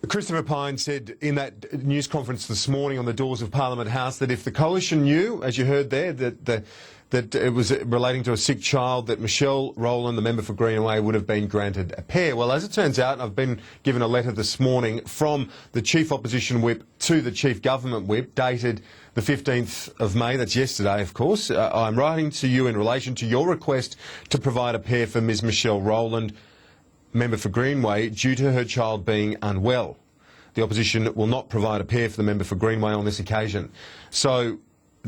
Christopher Pyne said in that news conference this morning on the doors of Parliament House that if the coalition knew, as you heard there, that it was relating to a sick child, that Michelle Rowland, the member for Greenway, would have been granted a pair. Well, as it turns out, I've been given a letter this morning from the Chief Opposition Whip to the Chief Government Whip, dated the 15th of May, that's yesterday, of course. I'm writing to you in relation to your request to provide a pair for Ms Michelle Rowland, member for Greenway, due to her child being unwell. The opposition will not provide a pair for the member for Greenway on this occasion. So,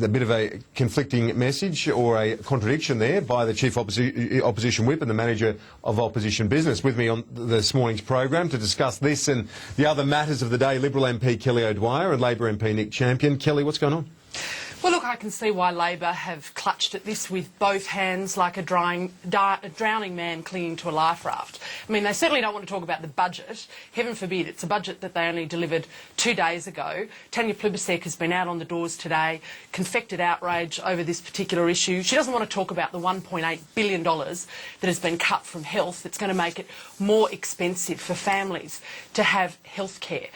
a bit of a conflicting message or a contradiction there by the Chief Opposition Whip and the Manager of Opposition Business. With me on this morning's program to discuss this and the other matters of the day, Liberal MP Kelly O'Dwyer and Labor MP Nick Champion. Kelly, what's going on? Well, look, I can see why Labor have clutched at this with both hands like a drowning man clinging to a life raft. I mean, they certainly don't want to talk about the budget. Heaven forbid, it's a budget that they only delivered 2 days ago. Tanya Plibersek has been out on the doors today, confected outrage over this particular issue. She doesn't want to talk about the $1.8 billion that has been cut from health. It's going to make it more expensive for families to have health care.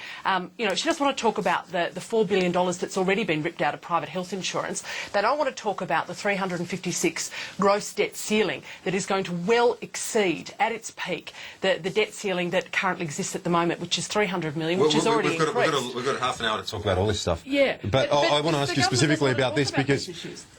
You know, she doesn't want to talk about the $4 billion that's already been ripped out of private health insurance. They don't want to talk about the 356 gross debt ceiling that is going to well exceed, at its peak, the debt ceiling that currently exists at the moment, which is $300 million, which is already increased. We've got half an hour to talk about all this stuff. Yeah. But I want to ask you specifically about this because...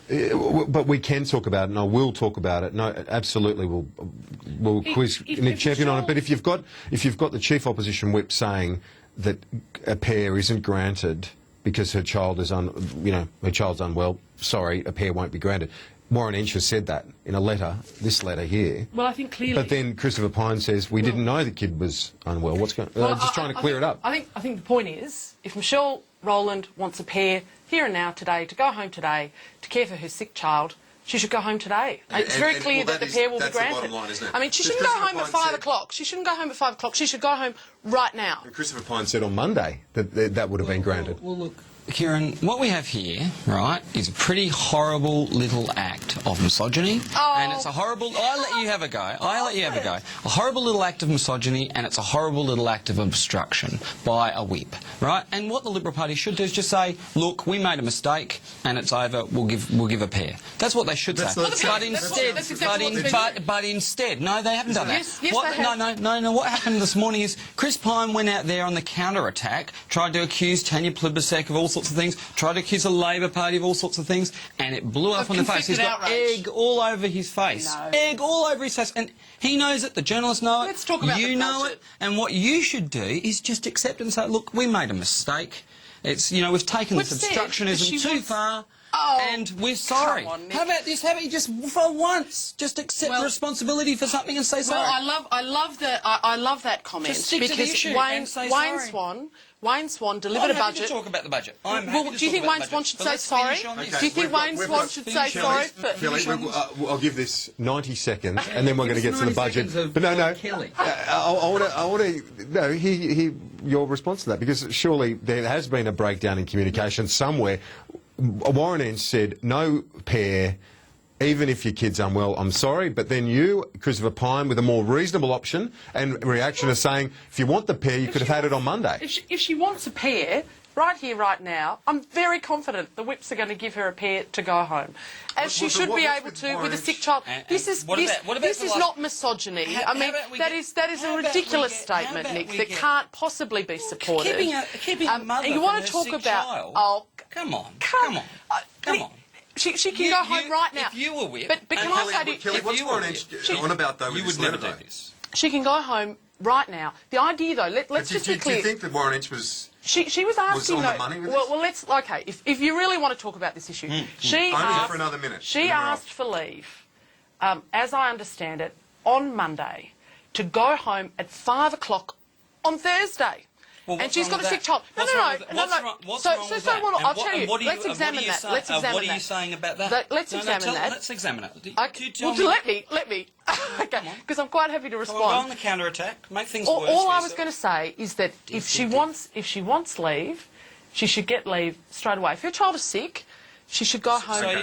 But we can talk about it, and I will talk about it. No, absolutely, we'll quiz Nick Champion on it. But if you've got the Chief Opposition Whip saying that a pair isn't granted because her child is her child's unwell, sorry, a pair won't be granted. Warren Entsch has said that in a letter, this letter here. Well, I think clearly. But then Christopher Pyne says we didn't know the kid was unwell. What's going? Well, just trying to clear it up. I think the point is, if Michelle Rowland wants a pair here and now today to go home today to care for her sick child, she should go home today. It's very clear that the pair will be granted. The bottom line, isn't it? I mean, she shouldn't go home at 5 o'clock. She shouldn't go home at 5 o'clock. She should go home right now. Christopher Pyne said on Monday that would have been granted. Well, look, Kieran, what we have here, right, is a pretty horrible little act of misogyny. Oh. And it's a horrible... I'll let you have a go. I'll let you have a go. A horrible little act of misogyny, and it's a horrible little act of obstruction by a whip, right? And what the Liberal Party should do is just say, look, we made a mistake, and it's over, we'll give a pair. That's what they should say. But instead, no, they haven't done that. Yes, they have. No, what happened this morning is Chris Pyne went out there on the counter-attack, tried to accuse Tanya Plibersek of all sorts of things, tried to accuse the Labor Party of all sorts of things, and it blew up on the face. He's got egg all over his face. No. Egg all over his face. And he knows it, the journalists know it, Let's talk about you the know budget. it, and what you should do is just accept and say, look, we made a mistake. It's, you know, we've taken this obstructionism too far. Oh, and we're sorry. come on, Nick. How about this? How about you just, for once, just accept responsibility for something and say sorry? Well, I love that comment Just stick to the because issue Wayne and say sorry. Swan delivered a I'm happy budget. to talk about the budget. I'm happy Well, to do you talk think about Wayne the Swan budget. should But say let's sorry? finish on this. Do you think Wayne Swan should say sorry? Kelly, I'll give this 90 seconds, and then we're going to get to the budget. But no, Kelly. I want to. No, your response to that, because surely there has been a breakdown in communication somewhere. Warren Entsch said no pair, even if your kid's unwell. I'm sorry, but then you, Christopher Pyne, with a more reasonable option and reaction is saying, if you want the pair, you could have had it on Monday. If she wants a pair, right here, right now, I'm very confident the whips are going to give her a pair to go home, as she should be able to with a sick child. This is not misogyny. I mean, that is a ridiculous statement, Nick, that can't possibly be supported. Keeping a mother and you want to from talk her sick about? child. Oh, Come on. She can go home right now. If you were whipped... But can I say to you, Kelly, what's Warren Entsch on about, though, with you this would never letter, do this. she can go home right now. The idea, though, let's just be clear. Do you think that Warren Entsch was... She was asking, on the money with this? well, let's, okay, if you really want to talk about this issue, she Only asked, for another minute. She asked for leave, as I understand it, on Monday, to go home at 5 o'clock on Thursday. Well, and she's got a sick child. No. I'll tell you. Let's examine that. Let's examine that. What are you saying about that? Let's examine that. Let's examine it. Let me. Okay, because I'm quite happy to respond. Go on the counter-attack. Make things worse. All I was going to say is that if she wants leave, she should get leave straight away. If your child is sick, She should go home So right are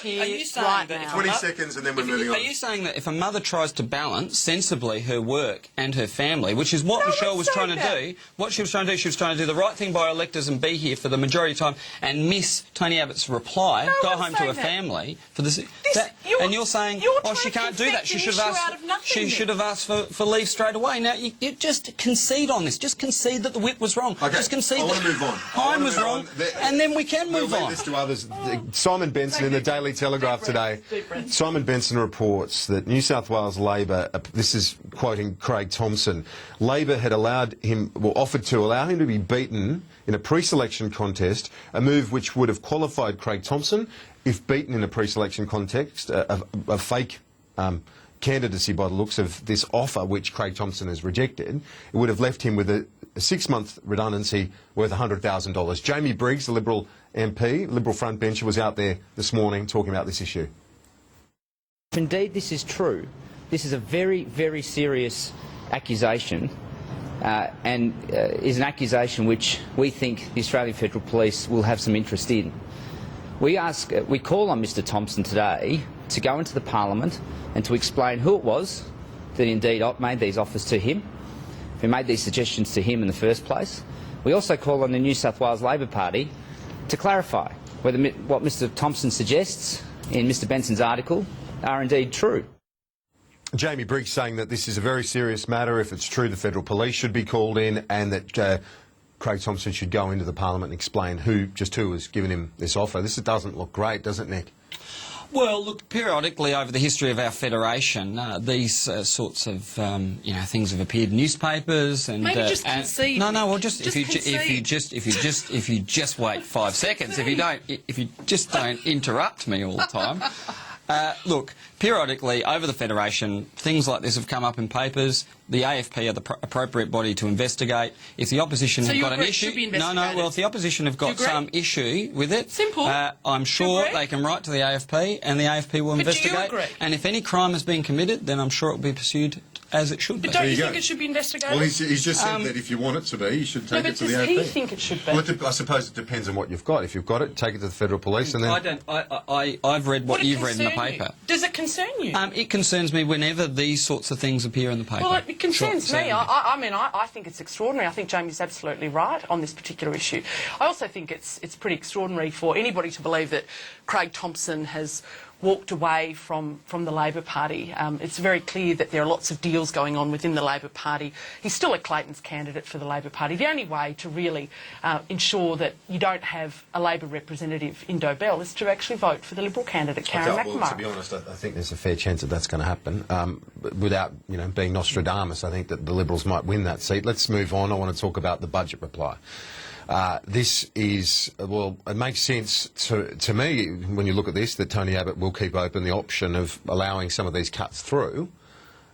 here, you saying right that if now. a 20 mo- seconds and then we're if- moving Are on. you saying that if a mother tries to balance sensibly her work and her family, which is what No Michelle one's was trying saying to that. do, what she was trying to do, she was trying to do the right thing by her electors and be here for the majority of the time and miss Tony Abbott's reply, No go one's home to saying her that. family for this. You're- You're saying, you're oh, she trying can't to do that. infect She an should have issue asked. out of nothing She then. should have asked for leave straight away. Now you just concede on this. Just concede that the whip was wrong. Okay, Just concede I want that to move on. time was wrong, and then we can We'll move leave on. this to others. Simon Benson in the Daily Telegraph today. Simon Benson reports that New South Wales Labor, this is quoting Craig Thomson, Labor had offered to allow him to be beaten in a pre-selection contest, a move which would have qualified Craig Thomson if beaten in a pre-selection context, a fake candidacy by the looks of this offer which Craig Thomson has rejected. It would have left him with a 6-month redundancy worth $100,000. Jamie Briggs, the Liberal MP, Liberal frontbencher, was out there this morning talking about this issue. If indeed this is true, this is a very, very serious accusation and is an accusation which we think the Australian Federal Police will have some interest in. We call on Mr Thomson today to go into the Parliament and to explain who it was that indeed made these offers to him, who made these suggestions to him in the first place. We also call on the New South Wales Labor Party to clarify whether what Mr Thomson suggests in Mr Benson's article are indeed true. Jamie Briggs saying that this is a very serious matter. If it's true, the Federal Police should be called in and that Craig Thomson should go into the Parliament and explain who has given him this offer. This doesn't look great, does it, Nick? Well, look, periodically over the history of our federation, these sorts of things have appeared in newspapers and Maybe just concede. Well, Just if you just wait 5 seconds, if you just don't interrupt me all the time. Look, periodically over the Federation, things like this have come up in papers. The AFP are the appropriate body to investigate. If the opposition So have you got an agree it issue, should be well, investigated? if the opposition have got agree? some issue with it, Simple. I'm sure agree? they can write to the AFP, and the AFP will But do you investigate. agree? And if any crime has been committed, then I'm sure it will be pursued as it should be. But don't you you think go. it should be investigated? Well, he's just said that if you want it to be, you should take no, it but to the does AFP. he think it should be? Well, I suppose it depends on what you've got. If you've got it, take it to the Federal Police and then... I've read what Would it you've read in the concern you? paper. Does it concern you? It concerns me whenever these sorts of things appear in the paper. Well, it concerns Sure, me. certainly. I think it's extraordinary. I think Jamie's absolutely right on this particular issue. I also think it's pretty extraordinary for anybody to believe that Craig Thomson has walked away from the Labor Party. It's very clear that there are lots of deals going on within the Labor Party. He's still a Clayton's candidate for the Labor Party. The only way to really ensure that you don't have a Labor representative in Dobell is to actually vote for the Liberal candidate, Karen McNamara. Well, to be honest, I think there's a fair chance that that's going to happen. Without being Nostradamus, I think that the Liberals might win that seat. Let's move on. I want to talk about the budget reply. This is, well, it makes sense to me when you look at this that Tony Abbott will keep open the option of allowing some of these cuts through.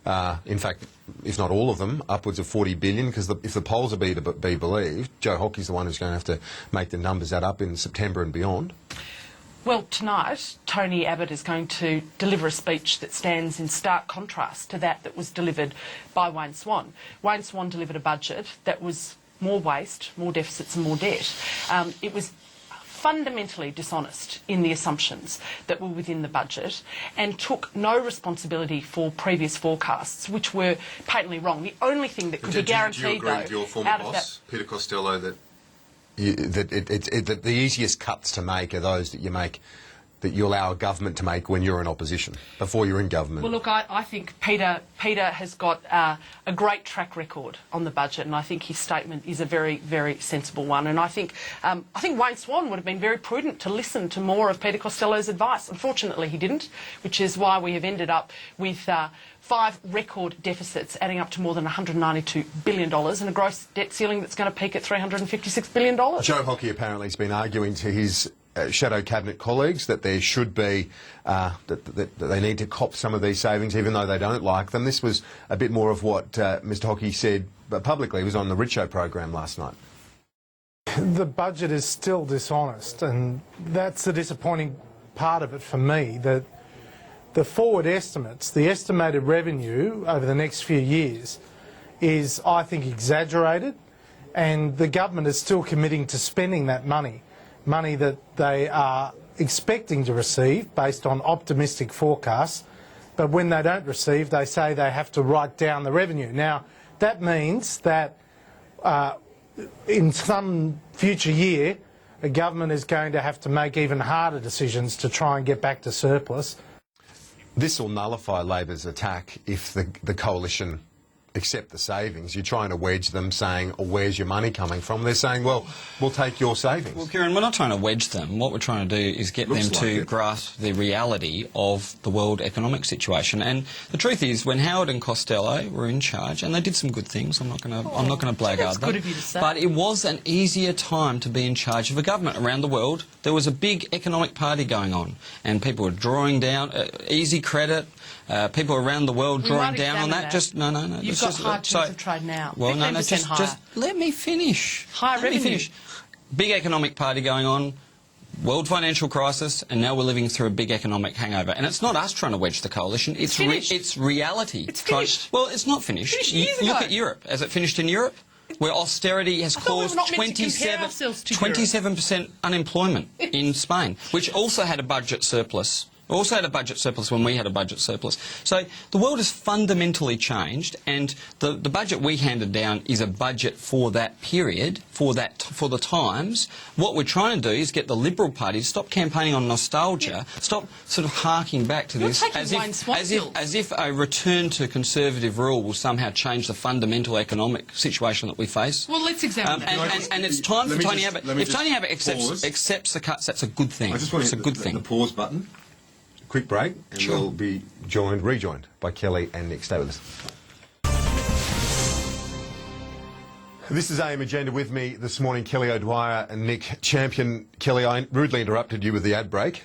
In fact, if not all of them, upwards of $40 billion, because if the polls are be believed, Joe Hockey's the one who's going to have to make the numbers add up in September and beyond. Well, tonight, Tony Abbott is going to deliver a speech that stands in stark contrast to that was delivered by Wayne Swan. Wayne Swan delivered a budget that was more waste, more deficits and more debt. It was fundamentally dishonest in the assumptions that were within the budget and took no responsibility for previous forecasts, which were patently wrong. The only thing that could be guaranteed, do you agree though, with your former out of boss, that... Peter Costello, that the easiest cuts to make are those that you allow a government to make when you're in opposition, before you're in government? Well, look, I think Peter has got a great track record on the budget, and I think his statement is a very, very sensible one. And I think Wayne Swan would have been very prudent to listen to more of Peter Costello's advice. Unfortunately, he didn't, which is why we have ended up with 5 record deficits adding up to more than $192 billion and a gross debt ceiling that's going to peak at $356 billion. Joe Hockey apparently has been arguing to his shadow cabinet colleagues that there should be, that they need to cop some of these savings even though they don't like them. This was a bit more of what Mr Hockey said publicly. He was on the Richo program last night. The budget is still dishonest, and that's the disappointing part of it for me, that the forward estimates, the estimated revenue over the next few years is, I think, exaggerated, and the government is still committing to spending that money. money that they are expecting to receive based on optimistic forecasts, but when they don't receive, they say they have to write down the revenue. Now, that means that in some future year, the government is going to have to make even harder decisions to try and get back to surplus. This will nullify Labor's attack if the coalition accept the savings. You're trying to wedge them, saying, oh, where's your money coming from? They're saying, well, we'll take your savings. Well, Kieran, we're not trying to wedge them. What we're trying to do is get them Looks like to it. grasp the reality of the world economic situation. And the truth is, when Howard and Costello were in charge, and they did some good things, I'm not going to blackguard that's them. good of you to say. But it was an easier time to be in charge of a government around the world. There was a big economic party going on, and people were drawing down easy credit. People around the world We drawing might down on examine that. that. Just no. You've it's got just, high terms of trade now. Well, no, 15% higher. just let me finish. Higher Let me revenue. finish. Big economic party going on, world financial crisis, and now we're living through a big economic hangover. And it's not us trying to wedge the coalition. It's finished. it's reality. It's finished. Well, it's not finished. Finished years Look ago. at Europe. Has it finished in Europe? Where austerity has I thought we were caused not meant to compare ourselves to Europe. 27% unemployment in Spain, which also had a budget surplus. Also had a budget surplus when we had a budget surplus. So the world has fundamentally changed, and the budget we handed down is a budget for that period, for the times. What we're trying to do is get the Liberal Party to stop campaigning on nostalgia, stop sort of harking back to You're this taking Wayne Swansfield. as if a return to conservative rule will somehow change the fundamental economic situation that we face. Well, let's examine that. And it's time for Let me Tony just- Abbott. let me If just Tony Abbott pause. accepts the cuts, that's a good thing. I just want it's to a hit good the thing. pause button. Quick break, and Sure. we'll be rejoined by Kelly and Nick. Stay with us. This is AM Agenda. With me this morning, Kelly O'Dwyer and Nick Champion. Kelly, I rudely interrupted you with the ad break,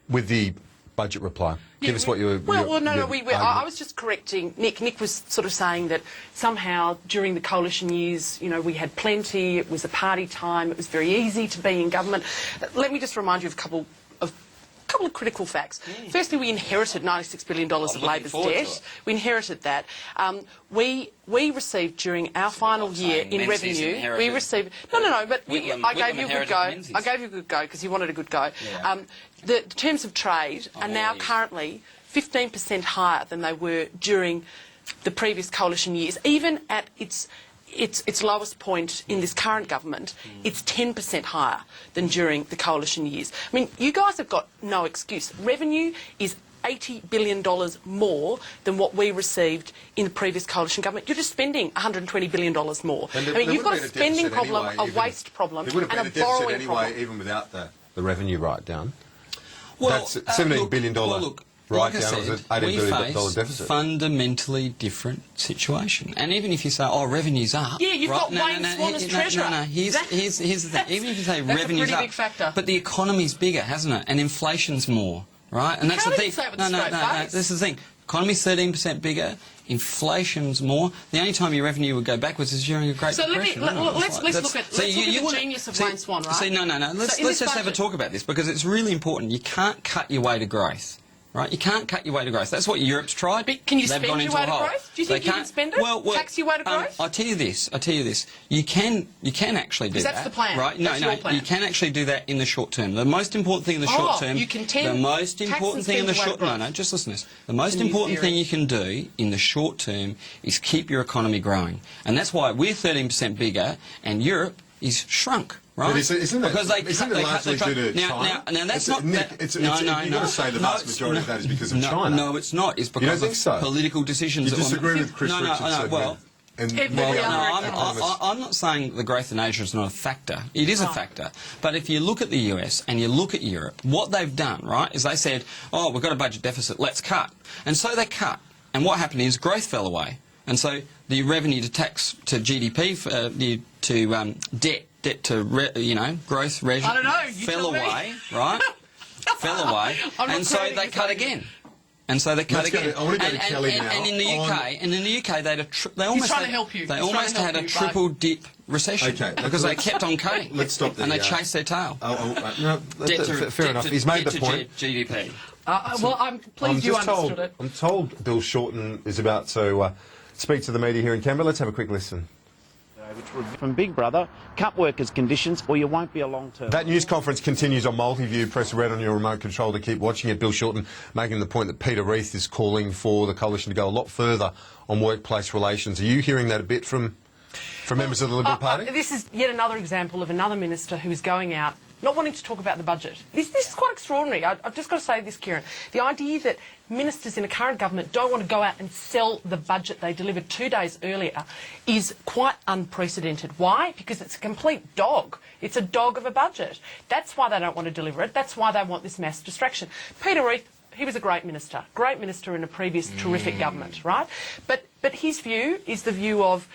with the budget reply. Give us what you were... Well, no. your I was just correcting Nick. Nick was sort of saying that somehow during the coalition years, you know, we had plenty. It was a party time. It was very easy to be in government. Let me just remind you of a couple of critical facts. Firstly, we inherited $96 billion of looking Labor's forward to debt. it. We inherited that. We received during our final year saying in Menzies revenue. inherited. We received no, but I gave Whitlam you a good inherited go. Menzies. I gave you a good go because you wanted a good go. Yeah. The terms of trade are now yes. currently 15% higher than they were during the previous coalition years. Even at its lowest point in this current government, it's 10% higher than during the coalition years. I mean, you guys have got no excuse. Revenue is $80 billion more than what we received in the previous coalition government. You're just spending $120 billion more. And I there mean, you've got a would have been spending deficit problem, anyway, a even- waste problem, There would have and been a a deficit borrowing anyway, problem. even without the revenue write-down. Well, That's $17 billion look, write like I down, was said, an $18 we billion face deficit. fundamentally different situation. And even if you say, oh, revenue's up. Yeah, you've got Wayne Swan as treasurer. No, here's the thing. Even if you say That's a revenue's pretty up, big factor. but the economy's bigger, hasn't it? And inflation's more, right? And that's can't the even thing. say it with a straight face. This is the thing. Economy's 13% bigger, inflation's more. The only time your revenue would go backwards is during a Great So let me- Depression. let's look at the wanna- genius of Wayne Swan, right? See, no. So Let's in this just have a budget- talk about this because it's really important. You can't cut your way to growth. Right, you can't cut your way to growth. That's what Europe's tried. But can you They've spend gone your into way a to hole. growth? Do you think They you can can't- spend it? Tax your way to growth? I'll tell you this. You can actually do that. Because that's the plan. Right? That's No. your plan. You can actually do that in the short term. The most important thing in the short term. you contend The most tax important and thing in the spend short. your way to No. growth. Just listen to this. The most It's a new important theory. thing you can do in the short term is keep your economy growing, and that's why we're 13% bigger, and Europe is shrunk. Right? But isn't it because largely due to China? Now that's It's- not... Nick, that- it's- no, you've got to say the vast it's- majority of that is because of no, China. No, it's not. It's don't because think of so? political decisions You that were disagree made. with Chris No, Richardson? well... Every Well, other no, economist. I'm not saying the growth in Asia is not a factor. It is a factor. But if you look at the US and you look at Europe, what they've done, right, is they said, oh, we've got a budget deficit, let's cut. And so they cut. And what happened is growth fell away. And so the revenue to tax to GDP, debt to, growth I don't know, you fell tell me. away, right? Fell away. I'm not And so crediting they you cut for again. And so they cut Let's go again. to- I want to go to Kelly now. And in the UK, they almost trying to had, help you. They He's trying almost to help had a you, triple dip recession because they kept on cutting. Let's stop the, and they chased their tail. Fair enough. He's made the point. GDP. Well, I'm pleased you understood it. I'm told Bill Shorten is about to speak to the media here in Canberra. Let's have a quick listen. From Big Brother, cut workers' conditions or you won't be a long-term. That news conference continues on Multiview. Press red on your remote control to keep watching it. Bill Shorten making the point that Peter Reith is calling for the coalition to go a lot further on workplace relations. Are you hearing that a bit from members of the Liberal Party? This is yet another example of another minister who is going out not wanting to talk about the budget. This is quite extraordinary. I've just got to say this, Kieran. The idea that ministers in a current government don't want to go out and sell the budget they delivered 2 days earlier is quite unprecedented. Why? Because it's a complete dog. It's a dog of a budget. That's why they don't want to deliver it. That's why they want this mass distraction. Peter Reith, he was a great minister in a previous terrific government, right? But his view is the view of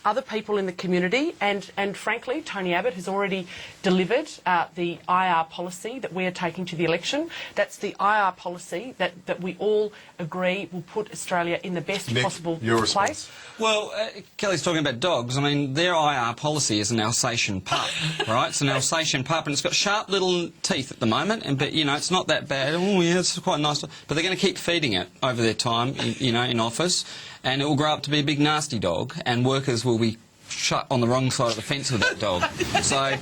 other people in the community, and frankly, Tony Abbott has already delivered the IR policy that we are taking to the election. That's the IR policy that we all agree will put Australia in the best Nick, possible your response. place. Well, Kelly's talking about dogs. I mean, their IR policy is an Alsatian pup, right? It's an Alsatian pup, and it's got sharp little teeth at the moment, but, you know, it's not that bad. Oh, yeah, it's quite nice. But they're going to keep feeding it over their time, in office, and it will grow up to be a big nasty dog, and workers will be shut on the wrong side of the fence with that dog. So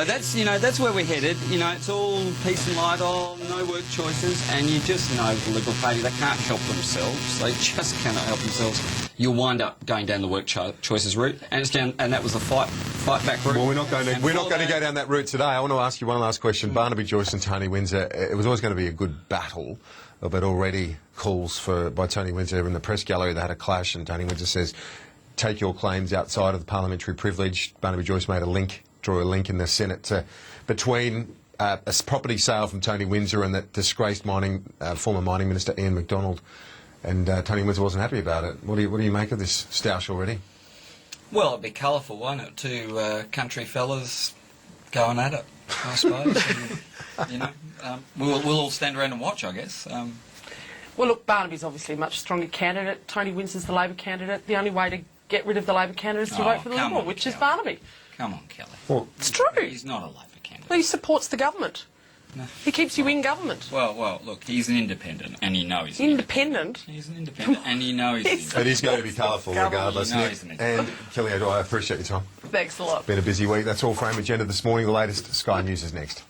that's, that's where we're headed. It's all peace and light, no work choices, and you just know the Liberal Party, they can't help themselves. They just cannot help themselves. You'll wind up going down the work choices route, and that was the fight back route. Well, we're not going to go down that route today. I want to ask you one last question. Barnaby Joyce and Tony Windsor, it was always going to be a good battle, but already calls by Tony Windsor in the press gallery. They had a clash, and Tony Windsor says, take your claims outside of the parliamentary privilege. Barnaby Joyce made drew a link in the Senate between a property sale from Tony Windsor and that disgraced former mining minister Ian MacDonald. And Tony Windsor wasn't happy about it. What do you make of this stoush already? Well, it'd be colourful, won't it? Two country fellas going at it, I suppose. And, we'll all stand around and watch, I guess. Well, look, Barnaby's obviously a much stronger candidate. Tony Windsor's the Labor candidate. The only way to get rid of the Labor candidate is to vote for the Liberal, which is Barnaby. Come on, Kelly. Well, it's true. He's not a Labor candidate. Well, he supports the government. No. He keeps you in government. Well, look, he's an independent, and you know he's independent. He's an independent, and you know he's. It is going to be colourful regardless. You know And Kelly, I appreciate your time. Thanks a lot. It's been a busy week. That's all for AIM Agenda this morning. The latest Sky News is next.